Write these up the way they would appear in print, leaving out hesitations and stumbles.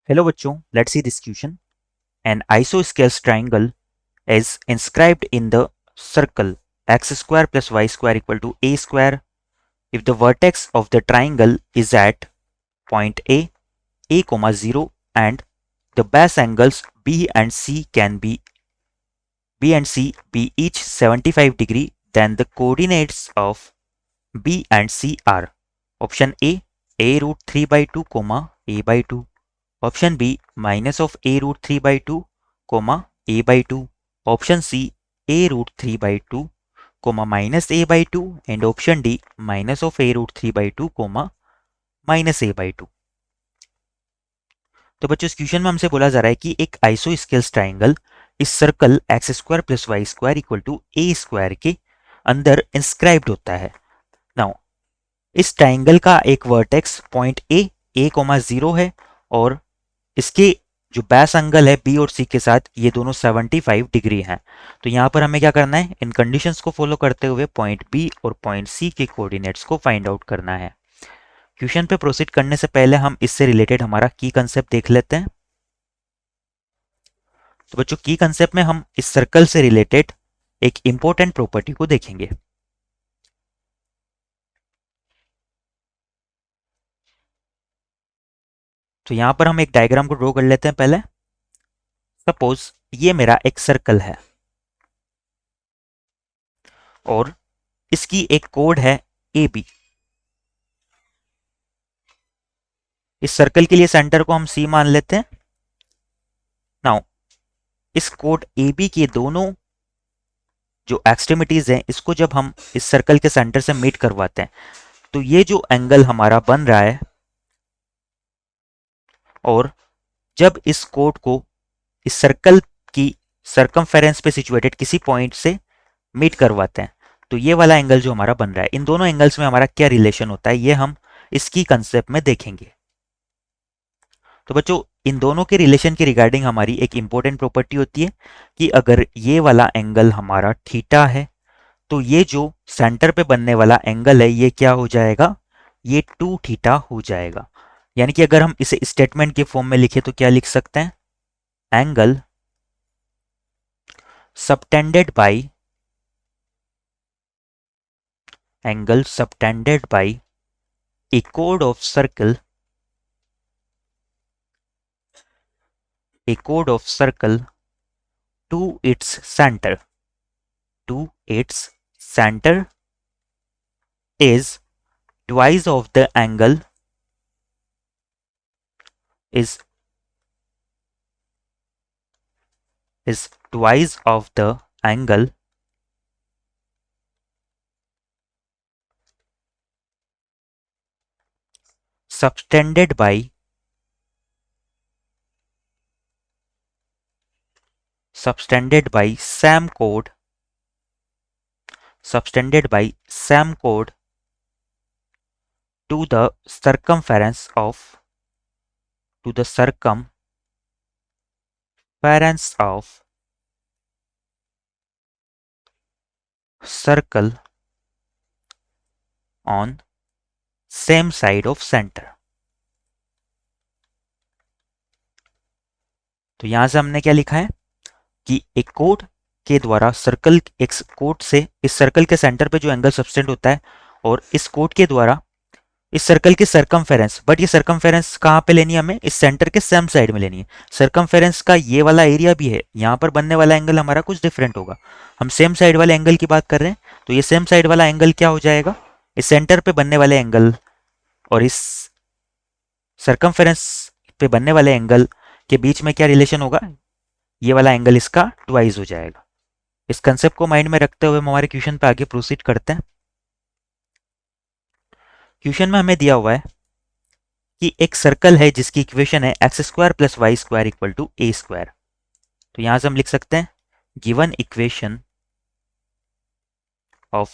Hello बच्चों, let's see this question. An isosceles triangle is inscribed in the circle x square plus y square equal to a square if the vertex of the triangle is at point a comma 0 and the base angles b and c be each 75 degree, then the coordinates of b and c are option a root 3 by 2 comma a by 2. Option B, minus of a root 3 by 2, comma a by 2. Option C, a root 3 by 2, comma minus a by 2. And option D, minus of a root 3 by 2, comma minus a by 2. तो बच्चों इस question में हमसे बोला जा रहा है कि एक आइसोस्केल्स ट्राइंगल इस circle x square plus y square equal to a square के अंदर इंस्क्राइब्ड होता है। नाउ इस ट्राइंगल का एक वर्टेक्स पॉइंट ए कोमा 0 है और इसके जो बेस एंगल है बी और सी के साथ ये दोनों 75 डिग्री हैं। तो यहाँ पर हमें क्या करना है, इन कंडीशंस को फॉलो करते हुए पॉइंट बी और पॉइंट सी के कोऑर्डिनेट्स को फाइंड आउट करना है। क्वेश्चन पे प्रोसीड करने से पहले हम इससे रिलेटेड हमारा की कंसेप्ट देख लेते हैं। तो बच्चों की कंसेप्ट में हम इस सर्कल से रिलेटेड एक इंपॉर्टेंट प्रॉपर्टी को देखेंगे। तो यहां पर हम एक डायग्राम को ड्रॉ कर लेते हैं। पहले सपोज ये मेरा एक सर्कल है और इसकी एक कोड है ए बी। इस सर्कल के लिए सेंटर को हम सी मान लेते हैं। नाउ इस कोड ए बी के दोनों जो एक्सट्रीमिटीज हैं इसको जब हम इस सर्कल के सेंटर से मीट करवाते हैं तो ये जो एंगल हमारा बन रहा है, और जब इस कोड को इस सर्कल की सर्कमफेरेंस पे सिचुएटेड किसी पॉइंट से मीट करवाते हैं तो ये वाला एंगल जो हमारा बन रहा है, इन दोनों एंगल्स में हमारा क्या रिलेशन होता है ये हम इसकी कंसेप्ट में देखेंगे। तो बच्चों इन दोनों के रिलेशन के रिगार्डिंग हमारी एक इंपॉर्टेंट प्रॉपर्टी होती है कि अगर ये वाला एंगल हमारा थीटा है तो ये जो सेंटर पे बनने वाला एंगल है ये क्या हो जाएगा, ये 2 थीटा हो जाएगा। यानी कि अगर हम इसे स्टेटमेंट के फॉर्म में लिखे तो क्या लिख सकते हैं, angle subtended bye a chord of circle to its center is twice of the angle is twice of the angle subtended by same chord to the circumference of circle on same side of center। तो यहां से हमने क्या लिखा है कि एक code के द्वारा सर्कल एक कोड से इस सर्कल के सेंटर पे जो एंगल सबटेंड होता है और इस कोड के द्वारा इस सर्कल की सरकमफेरेंस, बट ये सरकमफेरेंस कहाँ पे लेनी है, हमें इस सेंटर के सेम साइड में लेनी है। सरकमफेरेंस का ये वाला एरिया भी है, यहाँ पर बनने वाला एंगल हमारा कुछ डिफरेंट होगा। हम सेम साइड वाले एंगल की बात कर रहे हैं तो ये सेम साइड वाला एंगल क्या हो जाएगा, इस सेंटर पे बनने वाले एंगल और इस सरकमफेरेंस पे बनने वाले एंगल के बीच में क्या रिलेशन होगा, ये वाला एंगल इसका ट्वाइस हो जाएगा। इस कंसेप्ट को माइंड में रखते हुए हम हमारे क्वेश्चन पे आगे प्रोसीड करते हैं। क्वेश्चन में हमें दिया हुआ है कि एक सर्कल है जिसकी इक्वेशन है x square plus y square equal to a square. तो यहां से हम लिख सकते हैं given equation of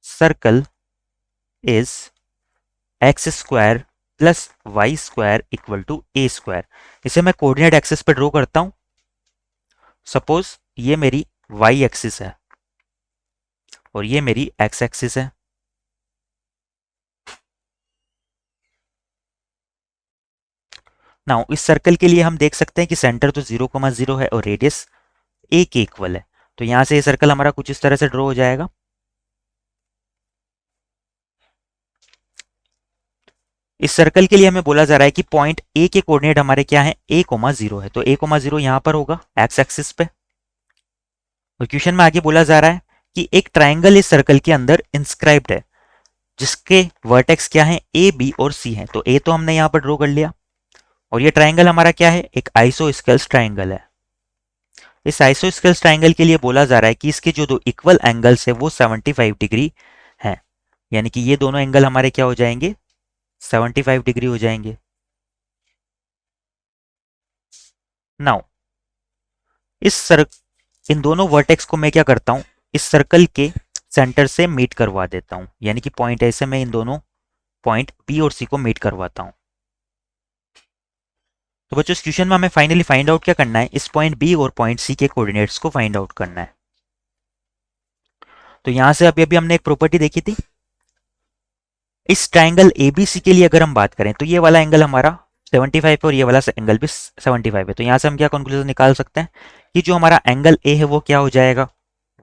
circle is x square plus y square equal to a square. इसे मैं कोऑर्डिनेट एक्सिस पे ड्रॉ करता हूं। सपोज ये मेरी वाई एक्सिस है और ये मेरी एक्स एक्सिस है। नाउ इस सर्कल के लिए हम देख सकते हैं कि सेंटर तो 0,0 है और रेडियस ए के इक्वल है। तो यहां से ये सर्कल हमारा कुछ इस तरह से ड्रॉ हो जाएगा। इस सर्कल के लिए हमें बोला जा रहा है कि पॉइंट ए के कोऑर्डिनेट हमारे क्या है, a,0 है। तो a,0 यहां पर होगा एक्स एक्सिस पे। और क्वेश्चन में आगे बोला जा रहा है कि एक ट्राइंगल इस सर्कल के अंदर इंस्क्राइब्ड है जिसके वर्टेक्स क्या है, ए बी और सी है। तो ए तो हमने यहां पर ड्रॉ कर लिया। और ये ट्राइंगल हमारा क्या है, एक आइसोस्केल्स ट्राइंगल है। इस आइसोस्केल्स ट्राइंगल के लिए बोला जा रहा है कि इसके जो दो इक्वल एंगल्स है वो 75 डिग्री हैं। यानी कि ये दोनों एंगल हमारे क्या हो जाएंगे, 75 डिग्री हो जाएंगे। नाउ इस सर इन दोनों वर्टेक्स को मैं क्या करता हूं, इस सर्कल के सेंटर से मीट करवा देता हूं। यानी कि पॉइंट ए से मैं इन दोनों पॉइंट बी और सी को मीट करवाता हूं। तो बच्चों इस क्वेश्चन में हमें फाइनली फाइंड आउट क्या करना है, इस पॉइंट बी और पॉइंट सी के कोऑर्डिनेट्स को फाइंड आउट करना है। तो यहां से अभी अभी हमने एक प्रॉपर्टी देखी थी। इस ट्राइंगल एबीसी के लिए अगर हम बात करें तो ये वाला एंगल हमारा 75 है और ये वाला एंगल भी 75 है। तो यहां से हम क्या कंक्लूजन निकाल सकते हैं कि जो हमारा एंगल ए है वो क्या हो जाएगा,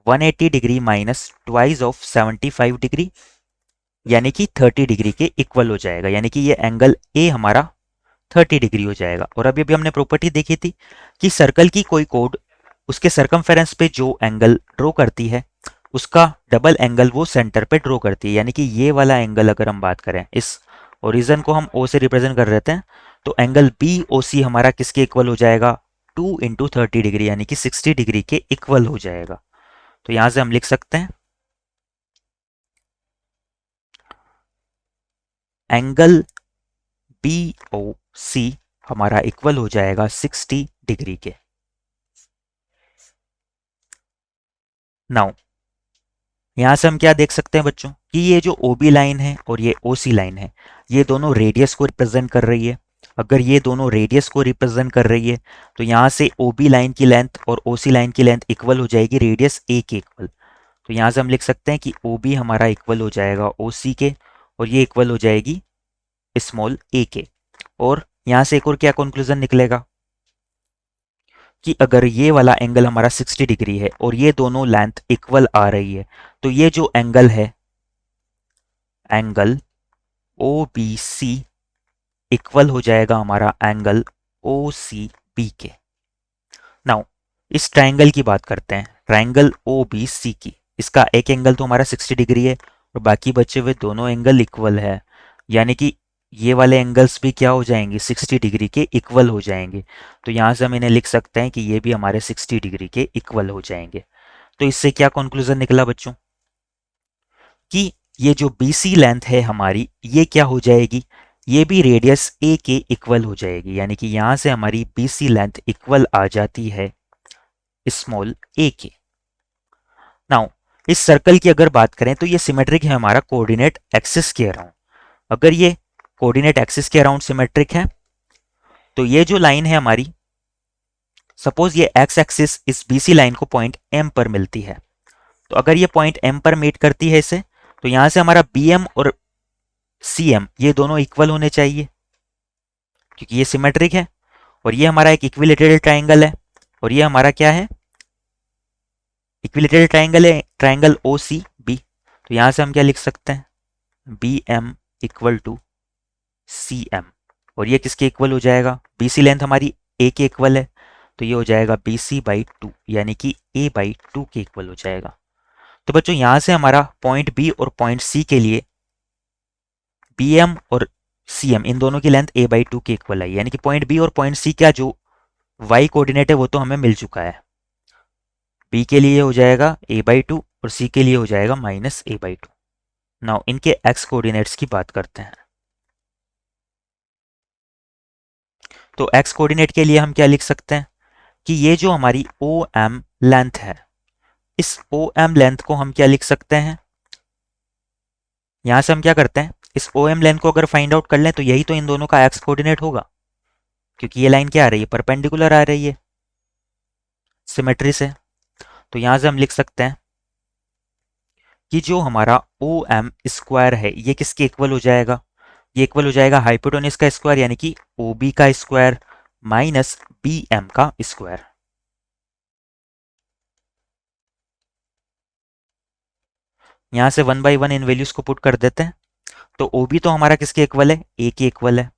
180 degree minus twice of 75 degree, यानी कि 30 डिग्री के इक्वल हो जाएगा। यानी कि ये एंगल ए हमारा 30 डिग्री हो जाएगा। और अभी अभी हमने प्रॉपर्टी देखी थी कि सर्कल की कोई कोड उसके सरकमफेरेंस पे जो एंगल ड्रॉ करती है उसका डबल एंगल वो सेंटर पे ड्रॉ करती है। यानी कि ये वाला एंगल अगर हम बात करें, इस ओरिजन को हम ओ से रिप्रेजेंट कर रहे थे, तो एंगल बी ओ सी हमारा किसके इक्वल हो जाएगा, 2 इंटू 30 डिग्री यानी कि 60 डिग्री के इक्वल हो जाएगा। तो यहां से हम लिख सकते हैं एंगल बी ओ सी हमारा इक्वल हो जाएगा 60 डिग्री के। नाउ यहां से हम क्या देख सकते हैं बच्चों कि ये जो OB लाइन है और ये OC लाइन है ये दोनों रेडियस को रिप्रेजेंट कर रही है। अगर ये दोनों रेडियस को रिप्रेजेंट कर रही है तो यहां से OB लाइन की लेंथ और OC लाइन की लेंथ इक्वल हो जाएगी रेडियस A के इक्वल। तो यहां से हम लिख सकते हैं कि OB हमारा इक्वल हो जाएगा OC के और ये इक्वल हो जाएगी स्मॉल a के। और यहां से एक और क्या कंक्लूजन निकलेगा कि अगर ये वाला एंगल हमारा 60 डिग्री है और ये दोनों लेंथ इक्वल आ रही है तो ये जो एंगल है एंगल OBC इक्वल हो जाएगा हमारा एंगल OCB के। नाउ इस ट्राइंगल की बात करते हैं, ट्राइंगल OBC की। इसका एक एंगल तो हमारा 60 डिग्री है और बाकी बचे हुए दोनों एंगल इक्वल है। यानी कि ये वाले एंगल्स भी क्या हो जाएंगे, 60 डिग्री के इक्वल हो जाएंगे। तो यहां से हम इन्हें लिख सकते हैं कि ये भी हमारे 60 डिग्री के इक्वल हो जाएंगे। तो इससे क्या कंक्लूजन निकला बच्चों कि ये जो BC लेंथ है हमारी ये क्या हो जाएगी, ये भी रेडियस A के इक्वल हो जाएगी। यानी कि यहां से हमारी BC लेंथ इक्वल आ जाती है स्मॉल a के। नाउ इस सर्कल की अगर बात करें तो ये सिमेट्रिक है हमारा कोऑर्डिनेट एक्सिस के अराउंड। अगर ये कोऑर्डिनेट एक्सिस के अराउंड सिमेट्रिक है तो ये जो लाइन है हमारी, सपोज ये एक्स एक्सिस इस BC लाइन को पॉइंट M पर मिलती है। तो अगर ये पॉइंट M पर मीट करती है इसे, तो यहां से हमारा BM और CM ये दोनों इक्वल होने चाहिए क्योंकि ये सिमेट्रिक है। और ये हमारा एक इक्विलेटरल ट्राइंगल है और ये हमारा क्या है, इक्विलेटरल ट्राइंगल है, ट्राइंगल OCB। तो यहां से हम क्या लिख सकते हैं, BM इक्वल टू CM। और ये किसके इक्वल हो जाएगा, BC लेंथ हमारी A के इक्वल है तो ये हो जाएगा BC/2 यानी कि A/2 के इक्वल हो जाएगा। तो बच्चों यहां से हमारा पॉइंट B और पॉइंट C के लिए BM और CM इन दोनों की लेंथ A/2 के इक्वल है। यानी कि पॉइंट B और पॉइंट C का जो y कोऑर्डिनेट है वो तो हमें मिल चुका है। B के लिए हो जाएगा A/2 और C के लिए हो जाएगा -A/2। नाउ इनके x कोऑर्डिनेट्स की बात करते हैं। तो x कोऑर्डिनेट के लिए हम क्या लिख सकते हैं कि ये जो हमारी OM लेंथ है, इस OM लेंथ को हम क्या लिख सकते हैं, यहां से हम क्या करते हैं, इस OM लेंथ को अगर फाइंड आउट कर लें तो यही तो इन दोनों का x कोऑर्डिनेट होगा क्योंकि ये लाइन क्या आ रही है, परपेंडिकुलर आ रही है सिमेट्री से। तो यहां से हम लिख सकते हैं कि जो हमारा OM स्क्वायर है ये किसके इक्वल हो जाएगा, ये इक्वल हो जाएगा हाइपोटेन्यूज का स्क्वायर यानी कि ओ बी का स्क्वायर माइनस बी एम का स्क्वायर। यहां से 1/1 इन वैल्यूज को पुट कर देते हैं। तो ओ बी तो हमारा किसके इक्वल है, ए के इक्वल है,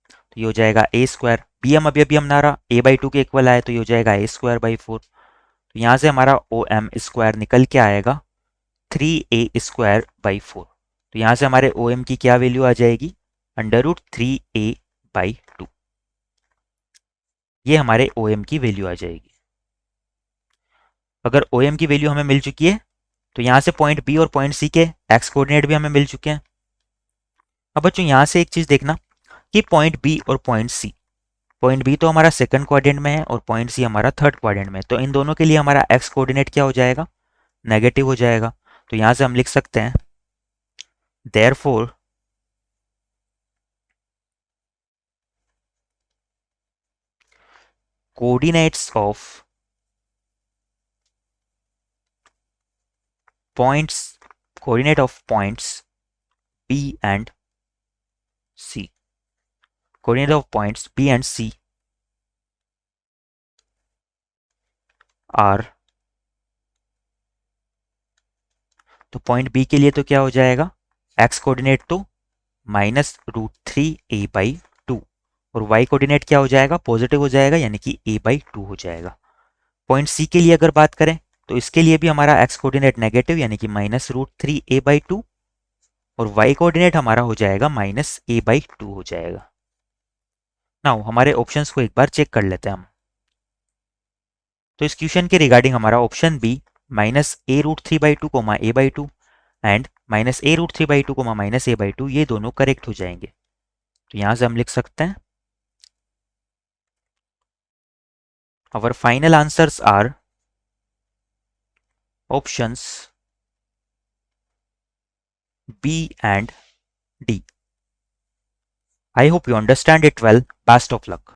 तो ये हो जाएगा ए स्क्वायर। बी एम अभी हम ना रहा, ए बाई टू के इक्वल आए, तो ये हो जाएगा ए स्क्वायर बाई 4। तो यहाँ से हमारा ओ एम स्क्वायर निकल के आएगा 3a² बाई 4। तो यहाँ से हमारे ओ एम की क्या वैल्यू आ जाएगी, √3a/2। ये हमारे ओ एम की वैल्यू आ जाएगी। अगर ओ एम की वैल्यू हमें मिल चुकी है तो यहाँ से पॉइंट बी और पॉइंट सी के एक्स कोऑर्डिनेट भी हमें मिल चुके हैं। अब बच्चों यहाँ से एक चीज देखना कि पॉइंट बी और पॉइंट बी तो हमारा सेकंड क्वाड्रेंट में है और पॉइंट सी हमारा थर्ड क्वाड्रेंट में है, तो इन दोनों के लिए हमारा एक्स कोऑर्डिनेट क्या हो जाएगा, नेगेटिव हो जाएगा। तो यहां से हम लिख सकते हैं therefore coordinates of points coordinate of points B and C, coordinate of points B and C are, तो पॉइंट बी के लिए तो क्या हो जाएगा, एक्स कोऑर्डिनेट तो -√3a/2 और वाई कोऑर्डिनेट क्या हो जाएगा, पॉजिटिव हो जाएगा यानी कि a/2 हो जाएगा। पॉइंट सी के लिए अगर बात करें तो इसके लिए भी हमारा एक्स कोऑर्डिनेट नेगेटिव यानी कि -√3a/2 और वाई कोऑर्डिनेट हमारा हो जाएगा -a/2 हो जाएगा। नाउ हमारे ऑप्शंस को एक बार चेक कर लेते हैं हम। तो इस क्वेश्चन के रिगार्डिंग हमारा option B -a√3/2 a/2 and -a√3/2 -a/2 ये दोनों करेक्ट हो जाएंगे। तो यहां से हम लिख सकते हैं our final answers are options B and D. I hope you understand it well. Best of luck.